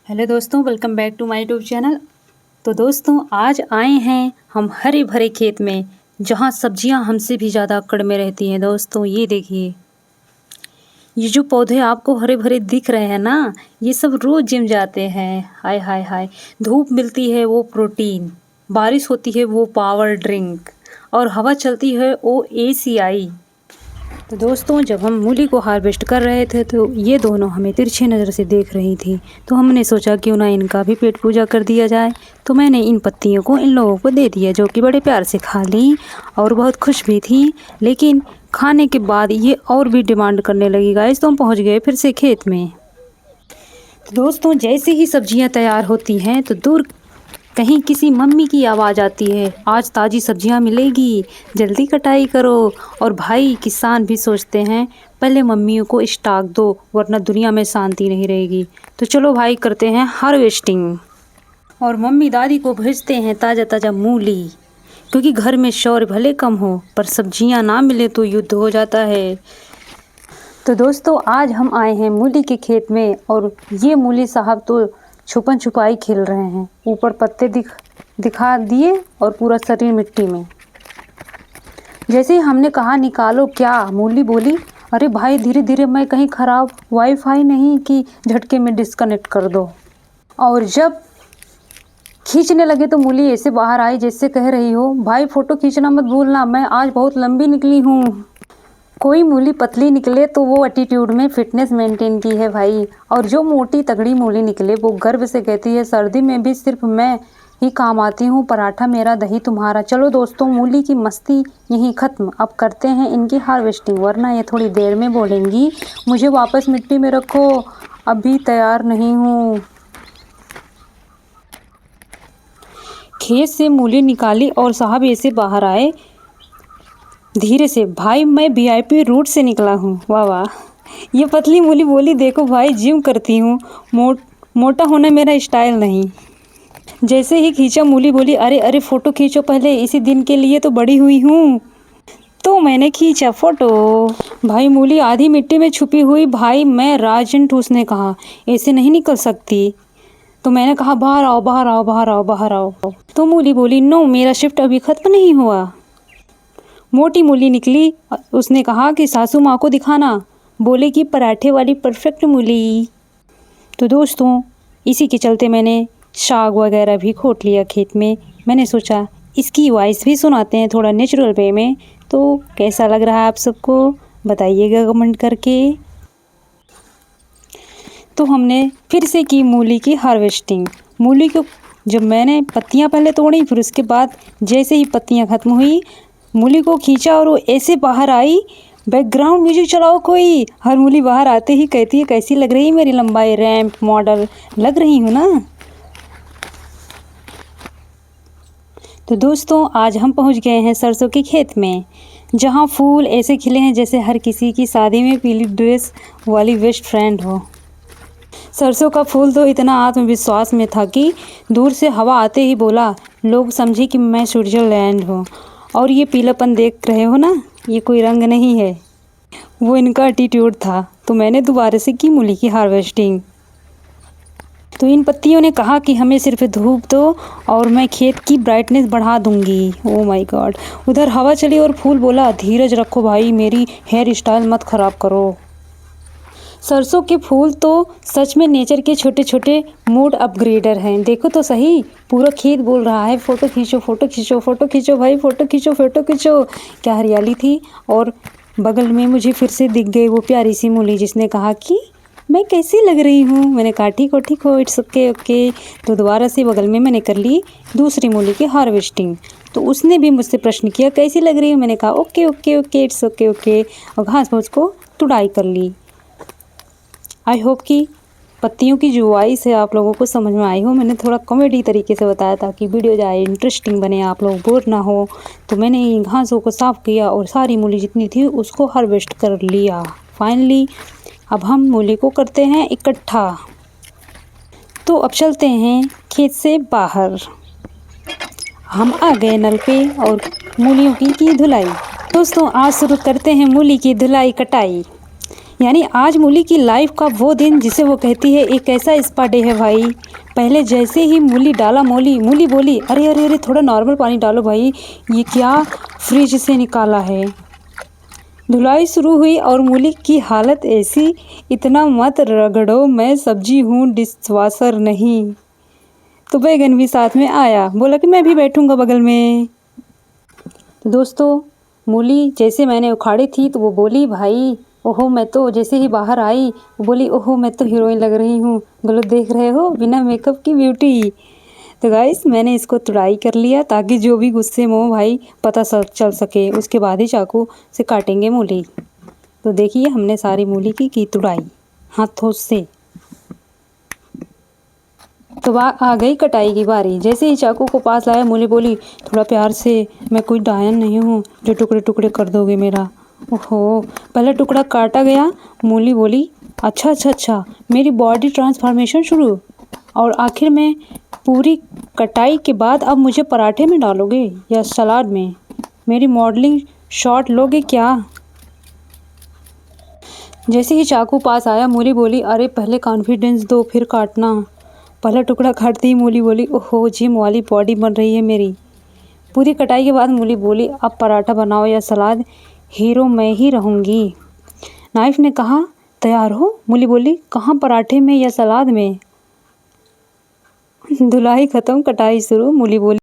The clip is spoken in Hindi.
हेलो दोस्तों, welcome back to my YouTube channel. तो दोस्तों आज आए हैं हम हरे भरे खेत में, जहाँ सब्जियां हमसे भी ज़्यादा अकड़ में रहती हैं। दोस्तों ये देखिए, ये जो पौधे आपको हरे भरे दिख रहे हैं ना, ये सब रोज़ जिम जाते हैं। हाय हाय हाय, धूप मिलती है वो प्रोटीन, बारिश होती है वो पावर ड्रिंक, और हवा चलती है वो ACI। तो दोस्तों जब हम मूली को हार्वेस्ट कर रहे थे तो ये दोनों हमें तिरछी नज़र से देख रही थी। तो हमने सोचा क्यों ना इनका भी पेट पूजा कर दिया जाए। तो मैंने इन पत्तियों को इन लोगों को दे दिया, जो कि बड़े प्यार से खा ली और बहुत खुश भी थी। लेकिन खाने के बाद ये और भी डिमांड करने लगी गाइस। तो हम पहुँच गए फिर से खेत में। तो दोस्तों जैसे ही सब्जियां तैयार होती हैं तो दूर कहीं किसी मम्मी की आवाज़ आती है, आज ताज़ी सब्जियां मिलेगी, जल्दी कटाई करो। और भाई किसान भी सोचते हैं पहले मम्मियों को स्टॉक दो, वरना दुनिया में शांति नहीं रहेगी। तो चलो भाई करते हैं हार्वेस्टिंग। और मम्मी दादी को भेजते हैं ताज़ा ताज़ा मूली, क्योंकि घर में शौर भले कम हो पर सब्जियां ना मिले तो युद्ध हो जाता है। तो दोस्तों आज हम आए हैं मूली के खेत में, और ये मूली साहब तो छुपन छुपाई खेल रहे हैं। ऊपर पत्ते दिखा दिए और पूरा शरीर मिट्टी में। जैसे ही हमने कहा निकालो क्या, मूली बोली अरे भाई धीरे धीरे, मैं कहीं ख़राब वाईफाई नहीं कि झटके में डिस्कनेक्ट कर दो। और जब खींचने लगे तो मूली ऐसे बाहर आई जैसे कह रही हो भाई फ़ोटो खींचना मत भूलना, मैं आज बहुत लंबी निकली हूँ। कोई मूली पतली निकले तो वो एटीट्यूड में फिटनेस मेंटेन की है भाई, और जो मोटी तगड़ी मूली निकले वो गर्व से कहती है सर्दी में भी सिर्फ मैं ही काम आती हूँ, पराठा मेरा दही तुम्हारा। चलो दोस्तों मूली की मस्ती यहीं ख़त्म, अब करते हैं इनकी हार्वेस्टिंग, वरना ये थोड़ी देर में बोलेंगी मुझे वापस मिट्टी में रखो, अभी तैयार नहीं हूँ। खेत से मूली निकाली और साहब ऐसे बाहर आए धीरे से, भाई मैं VIP रूट से निकला हूँ। वाह वाह। ये पतली मूली बोली देखो भाई जिम करती हूँ, मोटा होना मेरा स्टाइल नहीं। जैसे ही खींचा मूली बोली अरे अरे फ़ोटो खींचो पहले, इसी दिन के लिए तो बड़ी हुई हूँ। तो मैंने खींचा फ़ोटो। भाई मूली आधी मिट्टी में छुपी हुई, भाई मैं राजन ठूस ने कहा ऐसे नहीं निकल सकती। तो मैंने कहा बाहर आओ बाहर आओ बाहर आओ बाहर आओ। तो मूली बोली नो मेरा शिफ्ट अभी ख़त्म नहीं हुआ। मोटी मूली निकली, उसने कहा कि सासू माँ को दिखाना, बोले कि पराठे वाली परफेक्ट मूली। तो दोस्तों इसी के चलते मैंने साग वगैरह भी खोट लिया खेत में। मैंने सोचा इसकी वॉइस भी सुनाते हैं थोड़ा नेचुरल वे में। तो कैसा लग रहा है आप सबको बताइएगा कमेंट करके। तो हमने फिर से की मूली की हार्वेस्टिंग। मूली को जब मैंने पत्तियां पहले तोड़ी, फिर उसके बाद जैसे ही पत्तियां ख़त्म हुई मूली को खींचा और वो ऐसे बाहर आई। बैकग्राउंड म्यूजिक चलाओ कोई। हर मूली बाहर आते ही कहती है कैसी लग रही मेरी लंबाई, रैंप मॉडल लग रही हूँ ना। तो दोस्तों आज हम पहुँच गए हैं सरसों के खेत में, जहाँ फूल ऐसे खिले हैं जैसे हर किसी की शादी में पीली ड्रेस वाली बेस्ट फ्रेंड हो। सरसों का फूल तो इतना आत्मविश्वास में था कि दूर से हवा आते ही बोला लोग समझे कि मैं स्विट्ज़रलैंड हूँ। और ये पीलापन देख रहे हो ना, ये कोई रंग नहीं है, वो इनका एटीट्यूड था। तो मैंने दोबारा से की मूली की हार्वेस्टिंग। तो इन पत्तियों ने कहा कि हमें सिर्फ धूप दो और मैं खेत की ब्राइटनेस बढ़ा दूंगी। Oh my God. उधर हवा चली और फूल बोला धीरज रखो भाई, मेरी हेयर स्टाइल मत ख़राब करो। सरसों के फूल तो सच में नेचर के छोटे छोटे मूड अपग्रेडर हैं। देखो तो सही, पूरा खेत बोल रहा है फ़ोटो खींचो फ़ोटो खींचो फ़ोटो खींचो भाई, फ़ोटो खींचो फ़ोटो खींचो। क्या हरियाली थी। और बगल में मुझे फिर से दिख गई वो प्यारी सी मूली, जिसने कहा कि मैं कैसी लग रही हूँ। मैंने कहा ठीक हो इट्स ओके ओके। तो दोबारा से बगल में मैंने कर ली दूसरी मूली की हार्वेस्टिंग। तो उसने भी मुझसे प्रश्न किया कैसी लग रही हूँ। मैंने कहा okay okay okay it's okay okay, और घास फूस को तुड़ाई कर ली। आई होप कि पत्तियों की जो वॉइस है आप लोगों को समझ में आई हो। मैंने थोड़ा कॉमेडी तरीके से बताया ताकि वीडियो जाए इंटरेस्टिंग बने, आप लोग बोर ना हो। तो मैंने इन घासों को साफ़ किया और सारी मूली जितनी थी उसको हार्वेस्ट कर लिया फाइनली। अब हम मूली को करते हैं इकट्ठा। तो अब चलते हैं खेत से बाहर। हम आ गए नल पे और मूलियों की धुलाई। दोस्तों आज शुरू करते हैं मूली की धुलाई कटाई। यानी आज मूली की लाइफ का वो दिन जिसे वो कहती है एक ऐसा स्पा डे है भाई। पहले जैसे ही मूली डाला, मूली बोली, अरे अरे अरे थोड़ा नॉर्मल पानी डालो भाई, ये क्या फ्रिज से निकाला है। धुलाई शुरू हुई और मूली की हालत ऐसी, इतना मत रगड़ो, मैं सब्जी हूँ डिशवाशर नहीं। तो बैगन भी साथ में आया, बोला कि मैं भी बैठूंगा बगल में। तो दोस्तों मूली जैसे मैंने उखाड़ी थी तो वो बोली भाई ओहो, मैं तो जैसे ही बाहर आई वो बोली ओहो मैं तो हीरोइन लग रही हूँ, बोलो देख रहे हो बिना मेकअप की ब्यूटी। तो गाइस मैंने इसको तुड़ाई कर लिया ताकि जो भी गुस्से में हो भाई पता चल सके, उसके बाद ही चाकू से काटेंगे मूली। तो देखिए हमने सारी मूली की तुड़ाई हाथों से। तो आ गई कटाई की बारी। जैसे ही चाकू को पास लाया मूली बोली थोड़ा प्यार से, मैं कोई डायन नहीं हूँ जो टुकड़े टुकड़े कर दोगे मेरा। ओहो, पहला टुकड़ा काटा गया। मूली बोली अच्छा अच्छा अच्छा, मेरी बॉडी ट्रांसफॉर्मेशन शुरू। और आखिर में पूरी कटाई के बाद अब मुझे पराठे में डालोगे या सलाद में, मेरी मॉडलिंग शॉट लोगे क्या। जैसे ही चाकू पास आया मूली बोली अरे पहले कॉन्फिडेंस दो फिर काटना। पहला टुकड़ा काटती ही मूली बोली ओहो, जिम वाली बॉडी बन रही है मेरी। पूरी कटाई के बाद मूली बोली अब पराठा बनाओ या सलाद, हीरो मैं ही रहूँगी। नाइफ ने कहा तैयार हो। मूली बोली कहाँ, पराठे में या सलाद में। धुलाई ख़त्म, कटाई शुरू। मूली बोली